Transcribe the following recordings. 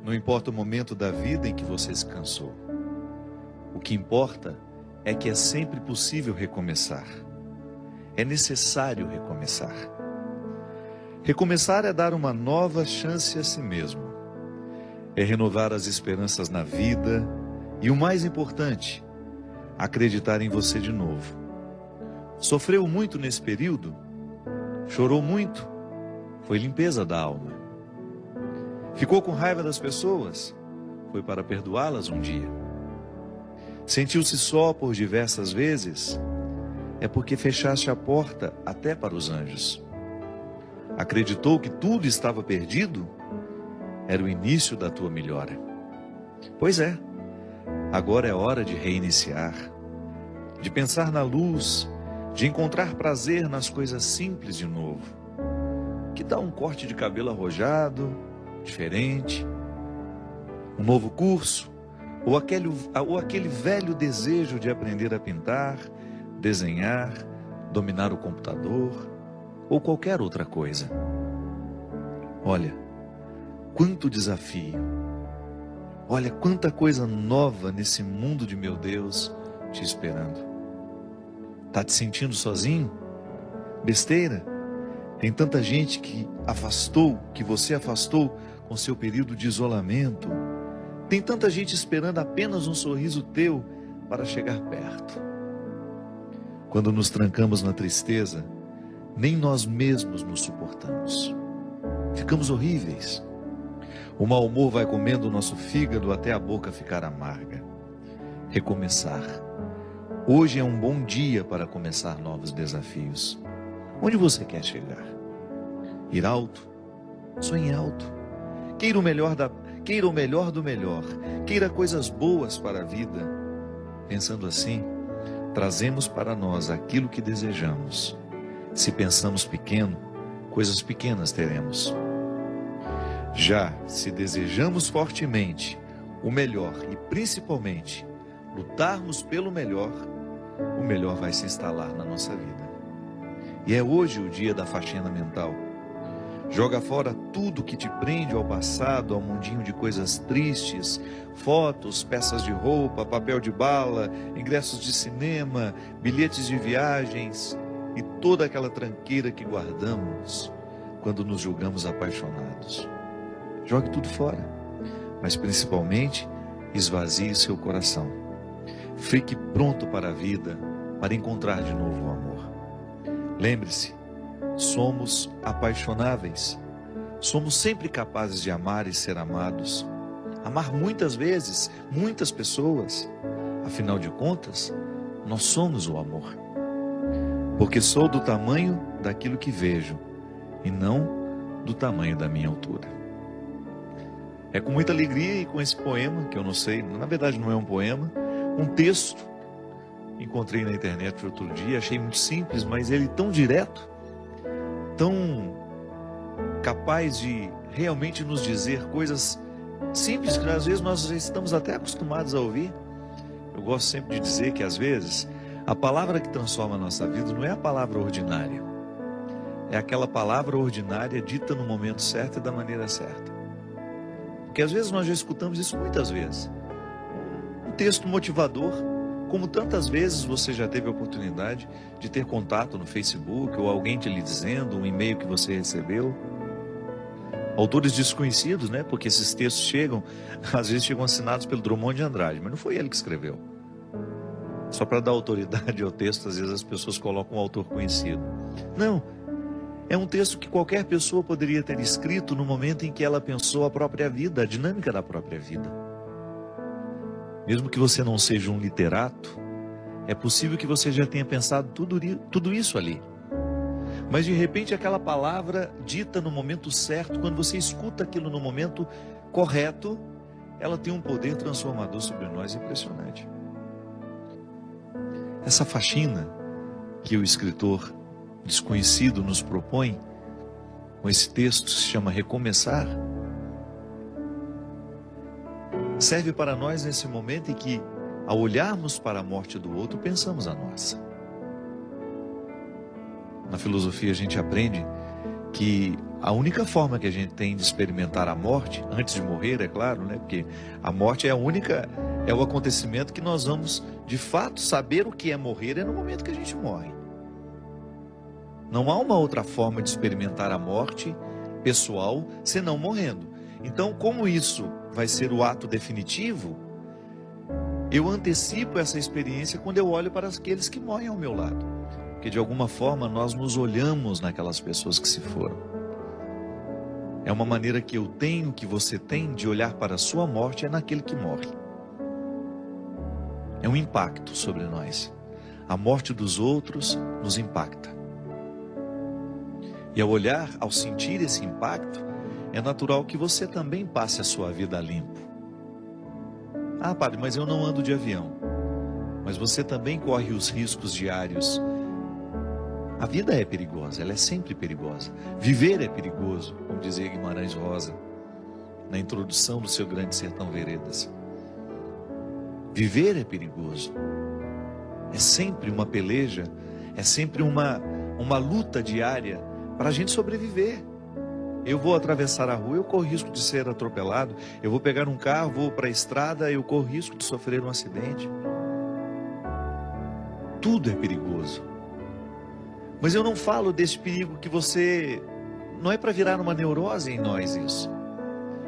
Não importa o momento da vida em que você se cansou. O que importa é que é sempre possível recomeçar. É necessário recomeçar. Recomeçar é dar uma nova chance a si mesmo. É renovar as esperanças na vida e, o mais importante, acreditar em você de novo. Sofreu muito nesse período? Chorou muito? Foi limpeza da alma. Ficou com raiva das pessoas? Foi para perdoá-las um dia. Sentiu-se só por diversas vezes? É porque fechaste a porta até para os anjos. Acreditou que tudo estava perdido? Era o início da tua melhora. Pois é, agora é hora de reiniciar, de pensar na luz, de encontrar prazer nas coisas simples de novo. Que tal um corte de cabelo arrojado, diferente, um novo curso, ou aquele velho desejo de aprender a pintar, desenhar, dominar o computador, ou qualquer outra coisa. Olha, quanto desafio, olha quanta coisa nova nesse mundo de meu Deus te esperando. Tá te sentindo sozinho? Besteira? Tem tanta gente que você afastou com seu período de isolamento. Tem tanta gente esperando apenas um sorriso teu para chegar perto. Quando nos trancamos na tristeza, nem nós mesmos nos suportamos. Ficamos horríveis. O mau humor vai comendo o nosso fígado até a boca ficar amarga. Recomeçar. Hoje é um bom dia para começar novos desafios. Onde você quer chegar? Ir alto? Sonhe alto. Queira o melhor do melhor. Queira coisas boas para a vida. Pensando assim, trazemos para nós aquilo que desejamos. Se pensamos pequeno, coisas pequenas teremos. Já se desejamos fortemente o melhor e principalmente lutarmos pelo melhor, o melhor vai se instalar na nossa vida. E é hoje o dia da faxina mental. Joga fora tudo que te prende ao passado, ao mundinho de coisas tristes, fotos, peças de roupa, papel de bala, ingressos de cinema, bilhetes de viagens e toda aquela tranqueira que guardamos quando nos julgamos apaixonados. Jogue tudo fora, mas principalmente esvazie seu coração. Fique pronto para a vida, para encontrar de novo o amor. Lembre-se, somos apaixonáveis. Somos sempre capazes de amar e ser amados. Amar muitas vezes, muitas pessoas. Afinal de contas, nós somos o amor. Porque sou do tamanho daquilo que vejo e não do tamanho da minha altura. É com muita alegria e com esse poema, que eu não sei, na verdade não é um poema, um texto, encontrei na internet outro dia, achei muito simples, mas ele tão direto, tão capaz de realmente nos dizer coisas simples que às vezes nós estamos até acostumados a ouvir. Eu gosto sempre de dizer que às vezes a palavra que transforma a nossa vida não é a palavra ordinária, é aquela palavra ordinária dita no momento certo e da maneira certa. Porque às vezes nós já escutamos isso muitas vezes. Um texto motivador, como tantas vezes você já teve a oportunidade de ter contato no Facebook, ou alguém te lhe dizendo, um e-mail que você recebeu. Autores desconhecidos, né? Porque esses textos às vezes chegam assinados pelo Drummond de Andrade, mas não foi ele que escreveu. Só para dar autoridade ao texto, às vezes as pessoas colocam um autor conhecido. Não. É um texto que qualquer pessoa poderia ter escrito no momento em que ela pensou a própria vida, a dinâmica da própria vida. Mesmo que você não seja um literato, é possível que você já tenha pensado tudo isso ali. Mas de repente aquela palavra dita no momento certo, quando você escuta aquilo no momento correto, ela tem um poder transformador sobre nós impressionante. Essa faxina que o escritor desconhecido nos propõe, com esse texto que se chama Recomeçar, serve para nós nesse momento em que, ao olharmos para a morte do outro, pensamos a nossa. Na filosofia a gente aprende que A única forma que a gente tem de experimentar a morte, antes de morrer, é claro, né? Porque a morte é o acontecimento que nós vamos, de fato, saber o que é morrer, é no momento que a gente morre. Não há uma outra forma de experimentar a morte pessoal, senão morrendo. Então, como isso vai ser o ato definitivo, eu antecipo essa experiência quando eu olho para aqueles que morrem ao meu lado. Porque de alguma forma nós nos olhamos naquelas pessoas que se foram. É uma maneira que eu tenho, que você tem, de olhar para a sua morte, é naquele que morre. É um impacto sobre nós. A morte dos outros nos impacta. E ao olhar, ao sentir esse impacto, é natural que você também passe a sua vida limpo. Ah, padre, mas eu não ando de avião. Mas você também corre os riscos diários. A vida é perigosa, ela é sempre perigosa. Viver é perigoso, como dizia Guimarães Rosa, na introdução do seu Grande Sertão Veredas. Viver é perigoso. É sempre uma peleja, é sempre uma luta diária para a gente sobreviver. Eu vou atravessar a rua, eu corro risco de ser atropelado. Eu vou pegar um carro, vou para a estrada, eu corro risco de sofrer um acidente. Tudo é perigoso. Mas eu não falo desse perigo que você... Não é para virar uma neurose em nós isso.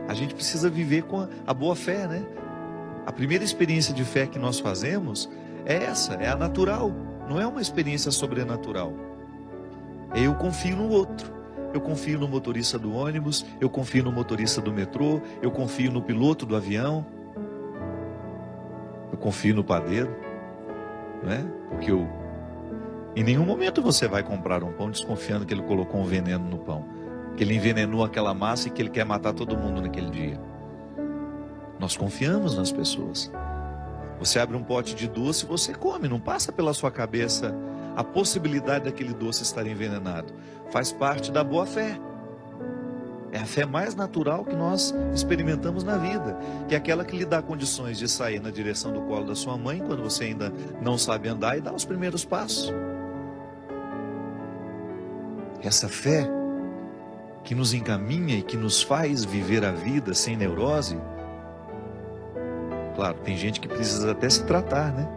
A gente precisa viver com a boa fé, né? A primeira experiência de fé que nós fazemos é essa, é a natural. Não é uma experiência sobrenatural. Eu confio no outro. Eu confio no motorista do ônibus, eu confio no motorista do metrô, eu confio no piloto do avião. Eu confio no padeiro, não é? Porque em nenhum momento você vai comprar um pão desconfiando que ele colocou um veneno no pão, que ele envenenou aquela massa e que ele quer matar todo mundo naquele dia. Nós confiamos nas pessoas. Você abre um pote de doce, você come, não passa pela sua cabeça a possibilidade daquele doce estar envenenado. Faz parte da boa fé. É a fé mais natural que nós experimentamos na vida, que é aquela que lhe dá condições de sair na direção do colo da sua mãe, quando você ainda não sabe andar, e dar os primeiros passos. Essa fé que nos encaminha e que nos faz viver a vida sem neurose. Claro, tem gente que precisa até se tratar, né?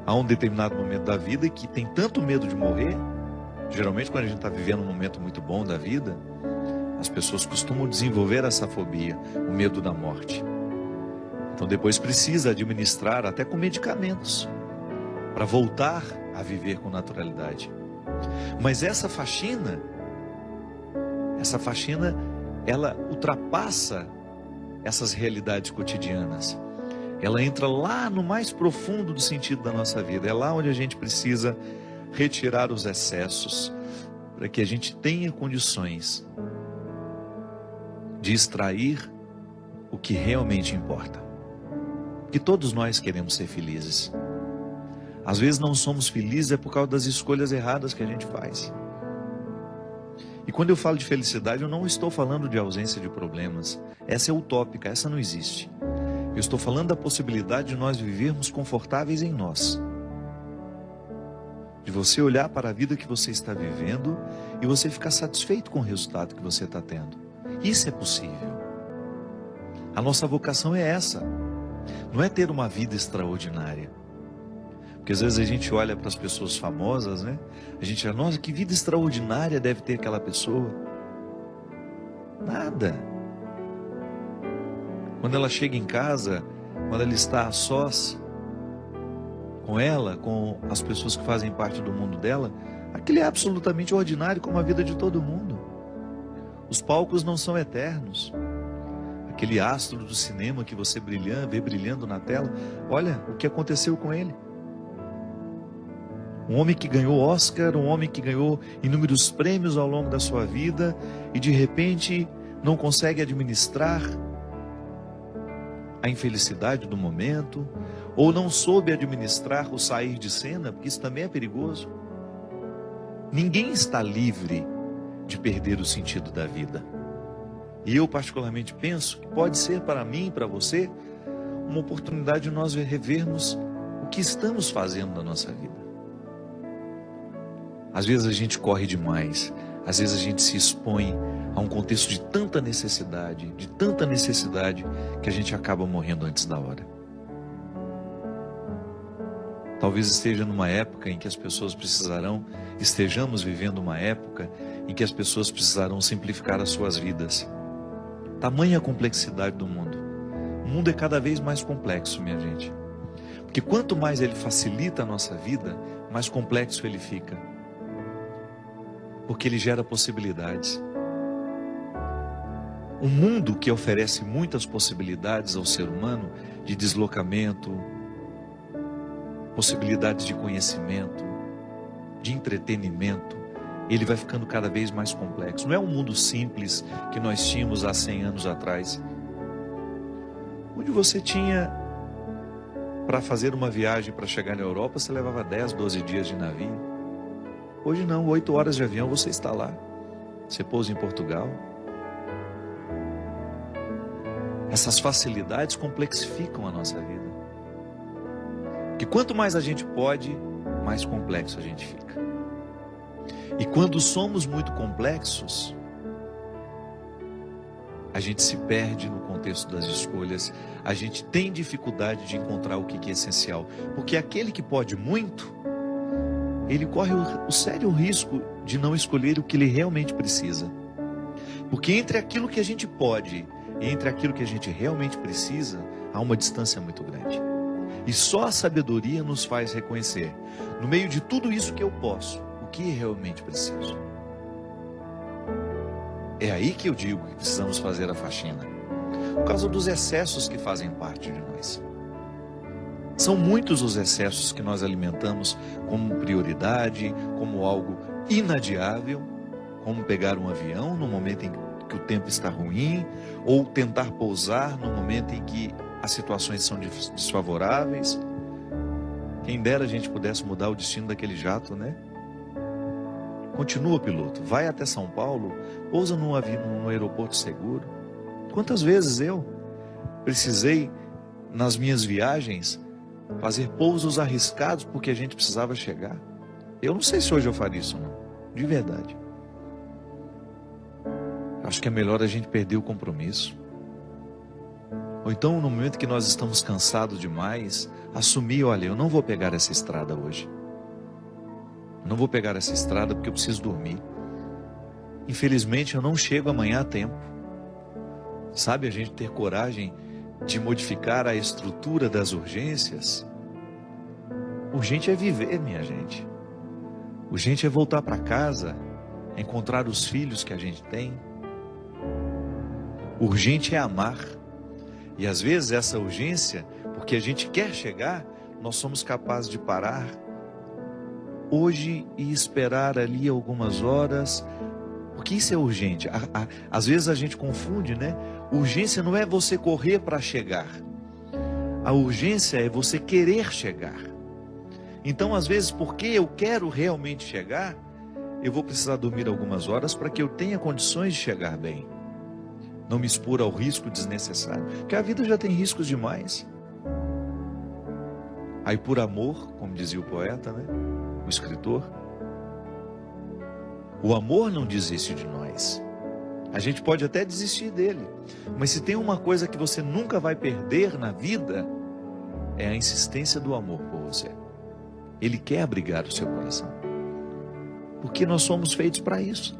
Há um determinado momento da vida que tem tanto medo de morrer. Geralmente quando a gente está vivendo um momento muito bom da vida, as pessoas costumam desenvolver essa fobia, o medo da morte. Então depois precisa administrar até com medicamentos, para voltar a viver com naturalidade. Mas essa faxina, ela ultrapassa essas realidades cotidianas. Ela entra lá no mais profundo do sentido da nossa vida. É lá onde a gente precisa retirar os excessos, para que a gente tenha condições de extrair o que realmente importa. Porque todos nós queremos ser felizes. Às vezes não somos felizes é por causa das escolhas erradas que a gente faz. E quando eu falo de felicidade, eu não estou falando de ausência de problemas. Essa é utópica, essa não existe. Eu estou falando da possibilidade de nós vivermos confortáveis em nós. De você olhar para a vida que você está vivendo e você ficar satisfeito com o resultado que você está tendo. Isso é possível. A nossa vocação é essa. Não é ter uma vida extraordinária. Porque às vezes a gente olha para as pessoas famosas, né? A gente fala, nossa, que vida extraordinária deve ter aquela pessoa. Nada. Quando ela chega em casa, quando ela está a sós com ela, com as pessoas que fazem parte do mundo dela, aquilo é absolutamente ordinário como a vida de todo mundo. Os palcos não são eternos. Aquele astro do cinema que você vê brilhando na tela, olha o que aconteceu com ele. Um homem que ganhou Oscar, um homem que ganhou inúmeros prêmios ao longo da sua vida e de repente não consegue administrar a infelicidade do momento, ou não soube administrar o sair de cena, porque isso também é perigoso. Ninguém está livre de perder o sentido da vida. E eu particularmente penso que pode ser para mim e para você uma oportunidade de nós revermos o que estamos fazendo na nossa vida. Às vezes a gente corre demais, às vezes a gente se expõe a um contexto de tanta necessidade, que a gente acaba morrendo antes da hora. Talvez estejamos vivendo uma época em que as pessoas precisarão simplificar as suas vidas. Tamanha a complexidade do mundo. O mundo é cada vez mais complexo, minha gente. Porque quanto mais ele facilita a nossa vida, mais complexo ele fica. Porque ele gera possibilidades. Um mundo que oferece muitas possibilidades ao ser humano de deslocamento, possibilidades de conhecimento, de entretenimento, ele vai ficando cada vez mais complexo. Não é um mundo simples que nós tínhamos há 100 anos atrás, onde você tinha, para fazer uma viagem para chegar na Europa, você levava 10, 12 dias de navio. Hoje não, 8 horas de avião você está lá. Você pousa em Portugal. Essas facilidades complexificam a nossa vida. Porque quanto mais a gente pode, mais complexo a gente fica. E quando somos muito complexos, a gente se perde no contexto das escolhas, a gente tem dificuldade de encontrar o que é essencial. Porque aquele que pode muito, ele corre o sério risco de não escolher o que ele realmente precisa. Porque entre aquilo que a gente pode e entre aquilo que a gente realmente precisa, há uma distância muito grande. E só a sabedoria nos faz reconhecer, no meio de tudo isso que eu posso, o que realmente preciso. É aí que eu digo que precisamos fazer a faxina. Por causa dos excessos que fazem parte de nós. São muitos os excessos que nós alimentamos como prioridade, como algo inadiável, como pegar um avião no momento em que o tempo está ruim, ou tentar pousar no momento em que as situações são desfavoráveis. Quem dera a gente pudesse mudar o destino daquele jato, né? Continua, piloto, vai até São Paulo, pousa num aeroporto seguro. Quantas vezes eu precisei, nas minhas viagens, fazer pousos arriscados porque a gente precisava chegar? Eu não sei se hoje eu faria isso não, de verdade. Acho que é melhor a gente perder o compromisso. Ou então, no momento que nós estamos cansados demais, assumir, olha, eu não vou pegar essa estrada hoje. Não vou pegar essa estrada porque eu preciso dormir. Infelizmente, eu não chego amanhã a tempo. Sabe, a gente ter coragem de modificar a estrutura das urgências. Urgente é viver, minha gente. Urgente é voltar para casa, encontrar os filhos que a gente tem. Urgente é amar. E às vezes essa urgência, porque a gente quer chegar, nós somos capazes de parar hoje e esperar ali algumas horas, porque isso é urgente. Às vezes a gente confunde, né? Urgência não é você correr para chegar. A urgência é você querer chegar. Então, às vezes, porque eu quero realmente chegar, eu vou precisar dormir algumas horas para que eu tenha condições de chegar bem. Não me expor ao risco desnecessário, porque a vida já tem riscos demais. Aí por amor, como dizia o poeta, né? O escritor, o amor não desiste de nós. A gente pode até desistir dele, mas se tem uma coisa que você nunca vai perder na vida, é a insistência do amor por você. Ele quer abrigar o seu coração, porque nós somos feitos para isso.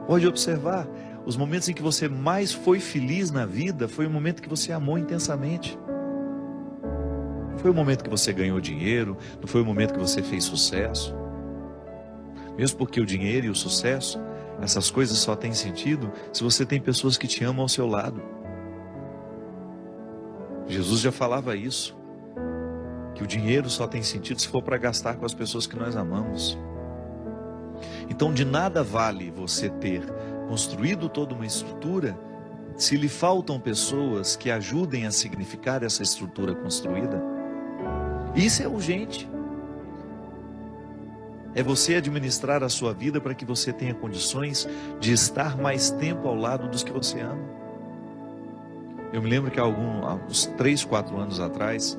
Pode observar, os momentos em que você mais foi feliz na vida, foi o momento que você amou intensamente. Não foi o momento que você ganhou dinheiro, não foi o momento que você fez sucesso. Mesmo porque o dinheiro e o sucesso, essas coisas só têm sentido se você tem pessoas que te amam ao seu lado. Jesus já falava isso, que o dinheiro só tem sentido se for para gastar com as pessoas que nós amamos. Então de nada vale você ter construído toda uma estrutura se lhe faltam pessoas que ajudem a significar essa estrutura construída. Isso é urgente. É você administrar a sua vida para que você tenha condições de estar mais tempo ao lado dos que você ama. Eu me lembro que há uns 3, 4 anos atrás,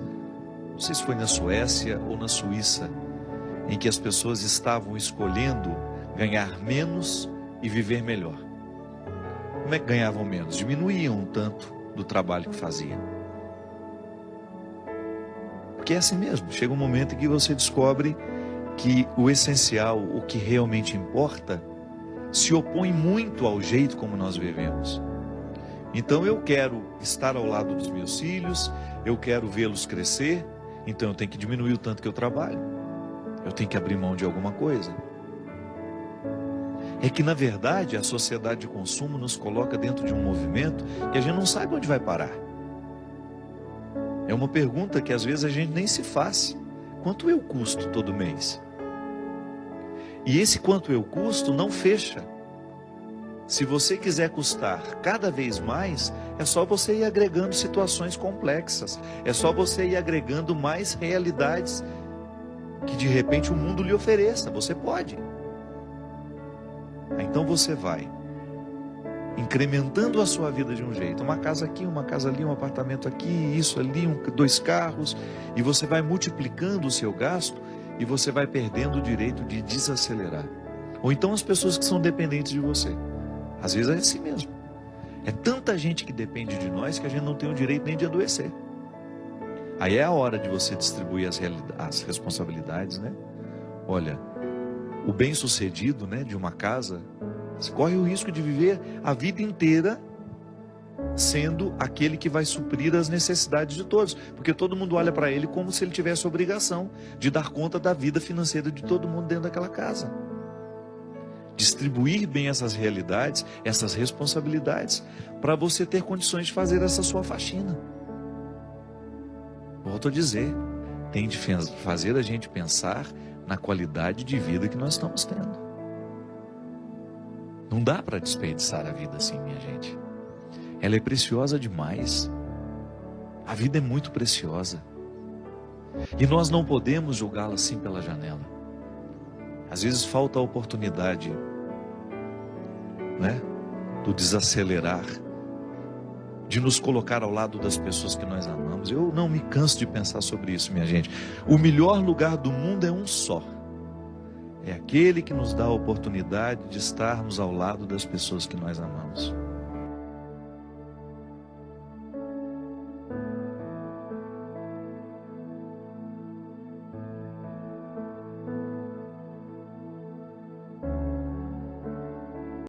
não sei se foi na Suécia ou na Suíça, em que as pessoas estavam escolhendo ganhar menos e viver melhor. como é que ganhavam menos? Diminuíam um tanto do trabalho que faziam. Porque é assim mesmo, chega um momento em que você descobre que o essencial, o que realmente importa, se opõe muito ao jeito como nós vivemos. Então eu quero estar ao lado dos meus filhos, eu quero vê-los crescer, então eu tenho que diminuir o tanto que eu trabalho. Eu tenho que abrir mão de alguma coisa. É que, na verdade, a sociedade de consumo nos coloca dentro de um movimento que a gente não sabe onde vai parar. É uma pergunta que às vezes a gente nem se faz. Quanto eu custo todo mês? E esse quanto eu custo não fecha. Se você quiser custar cada vez mais, é só você ir agregando situações complexas. É só você ir agregando mais realidades que de repente o mundo lhe ofereça. Você pode. Então você vai incrementando a sua vida de um jeito. Uma casa aqui, uma casa ali, um apartamento aqui, isso ali, 2 carros. E você vai multiplicando o seu gasto e você vai perdendo o direito de desacelerar. Ou então as pessoas que são dependentes de você. Às vezes é assim mesmo. É tanta gente que depende de nós que a gente não tem o direito nem de adoecer. Aí é a hora de você distribuir as responsabilidades, né? Olha, o bem-sucedido, né, de uma casa, você corre o risco de viver a vida inteira sendo aquele que vai suprir as necessidades de todos. Porque todo mundo olha para ele como se ele tivesse a obrigação de dar conta da vida financeira de todo mundo dentro daquela casa. Distribuir bem essas realidades, essas responsabilidades, para você ter condições de fazer essa sua faxina. Volto a dizer, tem de fazer a gente pensar na qualidade de vida que nós estamos tendo. Não dá para desperdiçar a vida assim, minha gente. Ela é preciosa demais. A vida é muito preciosa. E nós não podemos julgá-la assim pela janela. Às vezes falta a oportunidade, né, do desacelerar, de nos colocar ao lado das pessoas que nós amamos. Eu não me canso de pensar sobre isso, minha gente. O melhor lugar do mundo é um só. É aquele que nos dá a oportunidade de estarmos ao lado das pessoas que nós amamos.